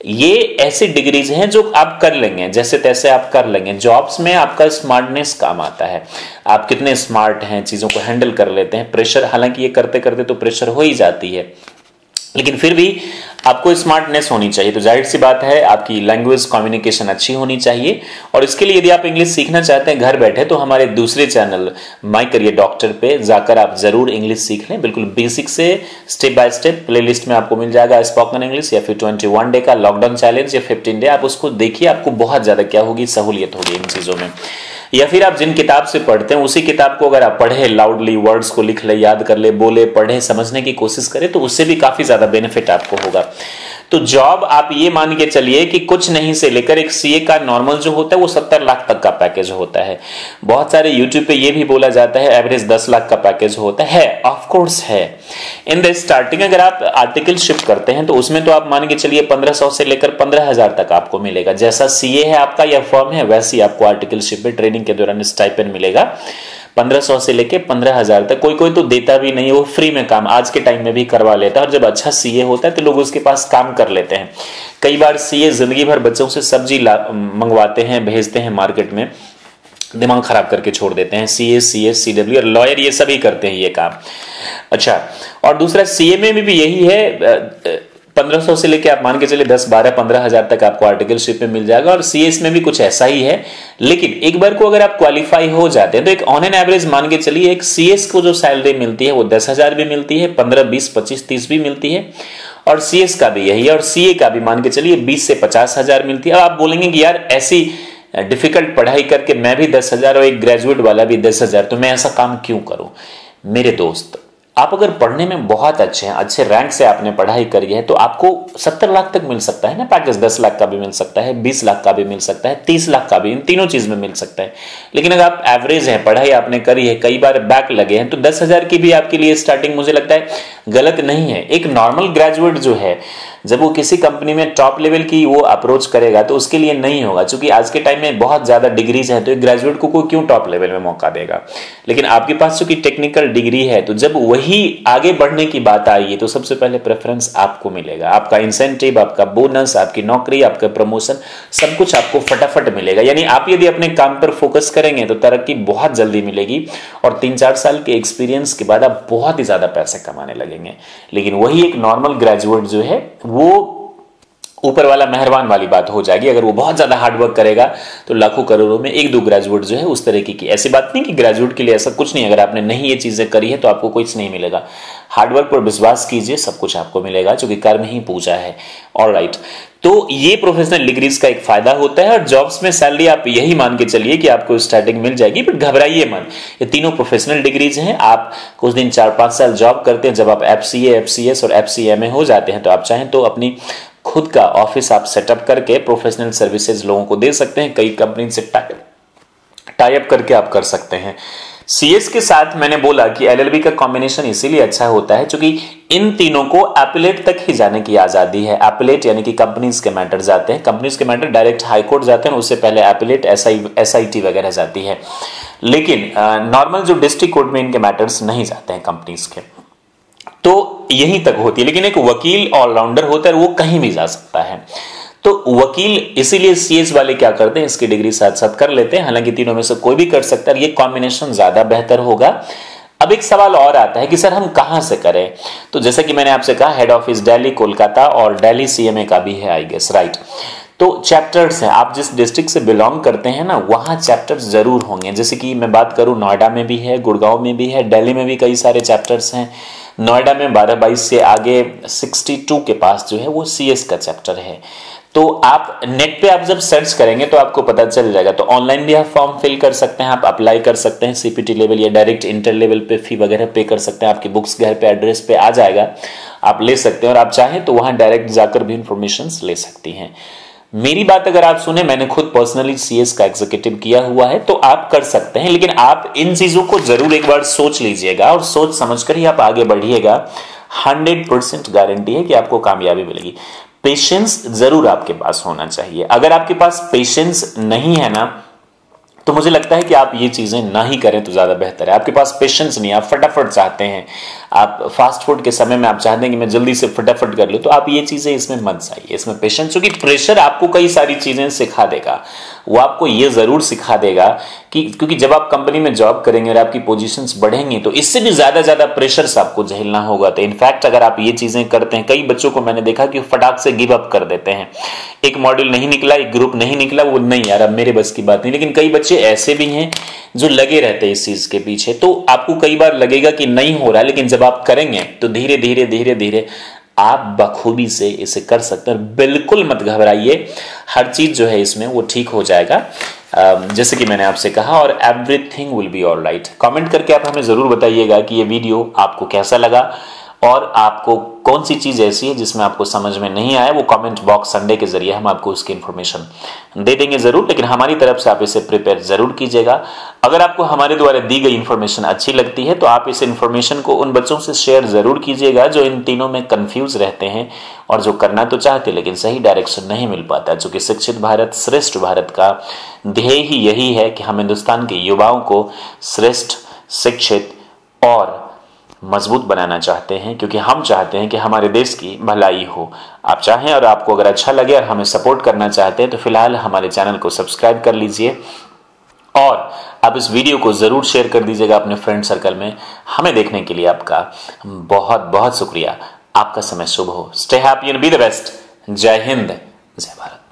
ये ऐसी डिग्रीज हैं जो आप कर लेंगे, जैसे तैसे आप कर लेंगे। जॉब्स में आपका स्मार्टनेस काम आता है, आप कितने स्मार्ट हैं, चीजों को हैंडल कर लेते हैं। प्रेशर, हालांकि ये करते करते तो प्रेशर हो ही जाती है, लेकिन फिर भी आपको स्मार्टनेस होनी चाहिए। तो जाहिर सी बात है आपकी लैंग्वेज कम्युनिकेशन अच्छी होनी चाहिए। और इसके लिए यदि आप इंग्लिश सीखना चाहते हैं घर बैठे, तो हमारे दूसरे चैनल माय करियर डॉक्टर पे जाकर आप जरूर इंग्लिश सीख लें। बिल्कुल बेसिक से स्टेप बाय स्टेप प्लेलिस्ट में आपको मिल जाएगा स्पोकन इंग्लिश, या फिर 21 डे का लॉकडाउन चैलेंज, या 15 डे। आप उसको देखिए, आपको बहुत ज्यादा क्या होगी, सहूलियत होगी इन चीजों में। या फिर आप जिन किताब से पढ़ते हैं उसी किताब को अगर आप पढ़े, लाउडली वर्ड्स को लिख ले, याद कर ले, बोले, पढ़े, समझने की कोशिश करें, तो उससे भी काफी ज्यादा बेनिफिट आपको होगा। तो जॉब आप ये मान के चलिए कि कुछ नहीं से लेकर एक सीए का नॉर्मल जो होता है वो 70 लाख तक का पैकेज होता है। बहुत सारे यूट्यूब पे ये भी बोला जाता है एवरेज 10 लाख का पैकेज होता है। ऑफ कोर्स है। इन द स्टार्टिंग अगर आप आर्टिकल शिप करते हैं तो उसमें तो आप मान के चलिए 1500 से लेकर 15,000 तक आपको मिलेगा। जैसा सीए है आपका या फर्म है, वैसी आपको आर्टिकल शिप में ट्रेनिंग के दौरान स्टाइपेंड मिलेगा। 1500 से लेके 15,000 तक। कोई कोई तो देता भी नहीं, वो फ्री में काम आज के टाइम में भी करवा लेता है। और जब अच्छा सीए होता है तो लोग उसके पास काम कर लेते हैं। कई बार सीए जिंदगी भर बच्चों से सब्जी मंगवाते हैं, भेजते हैं मार्केट में, दिमाग खराब करके छोड़ देते हैं। सीए, सीएस, सीडब्ल्यू और लॉयर ये सभी करते हैं ये काम। अच्छा, और दूसरा सीए में भी यही है। 1500 से लेके आप मान के चले 10, 12, 15,000 तक आपको आर्टिकलशिप में मिल जाएगा। और सीएस में भी कुछ ऐसा ही है। लेकिन एक बार को अगर आप क्वालिफाई हो जाते हैं तो एक ऑन एन एवरेज मान के चलिए एक सीएस को जो सैलरी मिलती है वो 10,000 भी मिलती है, 15, 20, 25, 30 भी मिलती है। और सीएस का भी यही है। और सीए का भी मान के चलिए 20 से 50,000 मिलती है। अब आप बोलेंगे कि यार ऐसी डिफिकल्ट पढ़ाई करके मैं भी 10,000 और एक ग्रेजुएट वाला भी 10,000, तो मैं ऐसा काम क्यों करूं? मेरे दोस्त, आप अगर पढ़ने में बहुत अच्छे हैं, अच्छे रैंक से आपने पढ़ाई करी है, तो आपको 70 लाख तक मिल सकता है ना पैकेज। 10 लाख का भी मिल सकता है, 20 लाख का भी मिल सकता है, 30 लाख का भी, इन तीनों चीज में मिल सकता है। लेकिन अगर आप एवरेज हैं, पढ़ाई आपने करी है, कई बार बैक लगे हैं, तो 10,000 की भी आपके लिए स्टार्टिंग मुझे लगता है गलत नहीं है। एक नॉर्मल ग्रेजुएट जो है, जब वो किसी कंपनी में टॉप लेवल की वो अप्रोच करेगा तो उसके लिए नहीं होगा, क्योंकि आज के टाइम में बहुत ज्यादा डिग्रीज हैं। तो एक ग्रेजुएट को कोई क्यों टॉप लेवल में मौका देगा? लेकिन आपके पास चूंकि टेक्निकल डिग्री है, तो जब वही आगे बढ़ने की बात आएगी तो सबसे पहले प्रेफरेंस आपको मिलेगा। आपका इंसेंटिव, आपका बोनस, आपकी नौकरी, आपका प्रमोशन, सब कुछ आपको फटाफट मिलेगा। यानी आप यदि अपने काम पर फोकस करेंगे तो तरक्की बहुत जल्दी मिलेगी। और 3-4 साल के एक्सपीरियंस के बाद आप बहुत ही ज्यादा पैसे कमाने लगेंगे। लेकिन वही एक नॉर्मल ग्रेजुएट जो है, वो ऊपर वाला मेहरबान वाली बात हो जाएगी। अगर वो बहुत ज्यादा हार्डवर्क करेगा तो लाखों करोड़ों में 1-2 ग्रेजुएट जो है उस तरीके की। ऐसी बात नहीं कि ग्रेजुएट के लिए ऐसा कुछ नहीं, अगर आपने नहीं ये चीजें करी है तो आपको कुछ नहीं मिलेगा। हार्डवर्क पर विश्वास कीजिए, सब कुछ आपको मिलेगा, क्योंकि कर्म ही पूजा है। ऑलराइट, तो ये प्रोफेशनल डिग्रीज का एक फायदा होता है। और जॉब्स में सैलरी आप यही मान के चलिए कि आपको स्टार्टिंग मिल जाएगी, बट घबराइए मत। ये तीनों प्रोफेशनल डिग्रीज हैं। आप कुछ दिन 4-5 साल जॉब करते हैं, जब आप एफसीए, एफसीएस और एफसीएमए हो जाते हैं तो आप चाहें तो अपनी खुद का ऑफिस आप सेटअप करके प्रोफेशनल सर्विसेज लोगों को दे सकते हैं। कई कंपनी से टाई अप करके आप कर सकते हैं। सीएस के साथ मैंने बोला कि एलएलबी का कॉम्बिनेशन इसीलिए अच्छा होता है क्योंकि इन तीनों को एपिलेट तक ही जाने की आजादी है। एपिलेट यानी कि कंपनीज के मैटर जाते हैं, कंपनीज के मैटर डायरेक्ट हाई कोर्ट जाते हैं, उससे पहले एपिलेट, एसआईटी वगैरह जाती है। लेकिन नॉर्मल जो डिस्ट्रिक्ट कोर्ट में इनके मैटर्स नहीं जाते हैं कंपनीज के, तो यहीं तक होती है। लेकिन एक वकील ऑलराउंडर होता है, वो कहीं भी जा सकता है। तो वकील इसीलिए सीएस वाले क्या करते हैं, इसकी डिग्री साथ साथ कर लेते हैं। हालांकि तीनों में से कोई भी कर सकता है, ये कॉम्बिनेशन ज्यादा बेहतर होगा। अब एक सवाल और आता है कि सर हम कहां से करें? तो जैसे कि मैंने आपसे कहा, हेड ऑफिस दिल्ली, कोलकाता और दिल्ली सीएमए का भी है, आई गेस, राइट। तो चैप्टर्स हैं, आप जिस डिस्ट्रिक्ट से बिलोंग करते हैं ना, वहां चैप्टर्स जरूर होंगे। जैसे कि मैं बात करूं, नोएडा में भी है, गुड़गांव में भी है, दिल्ली में भी कई सारे चैप्टर्स हैं। नोएडा में 12-22 से आगे 62 के पास जो है वो सीएस का चैप्टर है। तो आप नेट पे आप जब सर्च करेंगे तो आपको पता चल जाएगा। तो ऑनलाइन भी आप फॉर्म फिल कर सकते हैं, आप अप्लाई कर सकते हैं सीपीटी लेवल या डायरेक्ट इंटर लेवल पे फी वगैरह पे कर सकते हैं। आपकी बुक्स घर पे एड्रेस पे आ जाएगा, आप ले सकते हैं। और आप चाहें तो वहां डायरेक्ट जाकर भी इंफॉर्मेशन ले सकती हैं। मेरी बात अगर आप सुने, मैंने खुद पर्सनली सीएस का एग्जीक्यूटिव किया हुआ है, तो आप कर सकते हैं। लेकिन आप इन चीजों को जरूर एक बार सोच लीजिएगा और सोच समझकर ही आप आगे बढ़िएगा। 100% गारंटी है कि आपको कामयाबी मिलेगी। पेशेंस जरूर आपके पास होना चाहिए। अगर आपके पास पेशेंस नहीं है ना, तो मुझे लगता है कि आप ये चीजें ना ही करें तो ज्यादा बेहतर है। आपके पास पेशेंस नहीं है, आप फटाफट चाहते हैं, आप फास्ट फूड के समय में आप चाहते हैं कि मैं जल्दी से फटाफट कर लूँ, तो आप ये चीजें इसमें मत जाइए, इसमें पेशेंस, क्योंकि प्रेशर आपको कई सारी चीजें सिखा देगा। वो आपको ये जरूर सिखा देगा कि क्योंकि जब आप कंपनी में जॉब करेंगे और आपकी पोजीशंस बढ़ेंगी तो इससे भी ज्यादा प्रेशर्स आपको झेलना होगा। तो इनफैक्ट अगर आप ये चीजें करते हैं, कई बच्चों को मैंने देखा कि फटाक से गिव अप कर देते हैं, एक मॉड्यूल नहीं निकला, एक ग्रुप नहीं निकला, वो नहीं यार अब मेरे बस की बात नहीं। लेकिन कई बच्चे ऐसे भी हैं जो लगे रहते हैं इस चीज के पीछे। तो आपको कई बार लगेगा कि नहीं हो रहा, लेकिन जब आप करेंगे तो धीरे धीरे आप बखूबी से इसे कर सकते हैं। बिल्कुल मत घबराइए, हर चीज जो है इसमें वो ठीक हो जाएगा, जैसे कि मैंने आपसे कहा, और everything will be alright. Comment करके आप हमें जरूर बताइएगा कि ये वीडियो आपको कैसा लगा और आपको कौन सी चीज ऐसी है जिसमें आपको समझ में नहीं आया। वो कमेंट बॉक्स संडे के जरिए हम आपको उसकी इंफॉर्मेशन दे देंगे जरूर, लेकिन हमारी तरफ से आप इसे प्रिपेयर जरूर कीजिएगा। अगर आपको हमारे द्वारा दी गई इंफॉर्मेशन अच्छी लगती है तो आप इस इंफॉर्मेशन को उन बच्चों से शेयर जरूर कीजिएगा जो इन तीनों में कंफ्यूज रहते हैं और जो करना तो चाहते लेकिन सही डायरेक्शन नहीं मिल पाता। चूंकि शिक्षित भारत श्रेष्ठ भारत का ध्येय ही यही है कि हम हिंदुस्तान के युवाओं को श्रेष्ठ, शिक्षित और मजबूत बनाना चाहते हैं, क्योंकि हम चाहते हैं कि हमारे देश की भलाई हो। आप चाहें और आपको अगर अच्छा लगे और हमें सपोर्ट करना चाहते हैं तो फिलहाल हमारे चैनल को सब्सक्राइब कर लीजिए और आप इस वीडियो को जरूर शेयर कर दीजिएगा अपने फ्रेंड सर्कल में। हमें देखने के लिए आपका बहुत बहुत शुक्रिया। आपका समय शुभ हो। Stay happy and be the best. जय हिंद, जय भारत।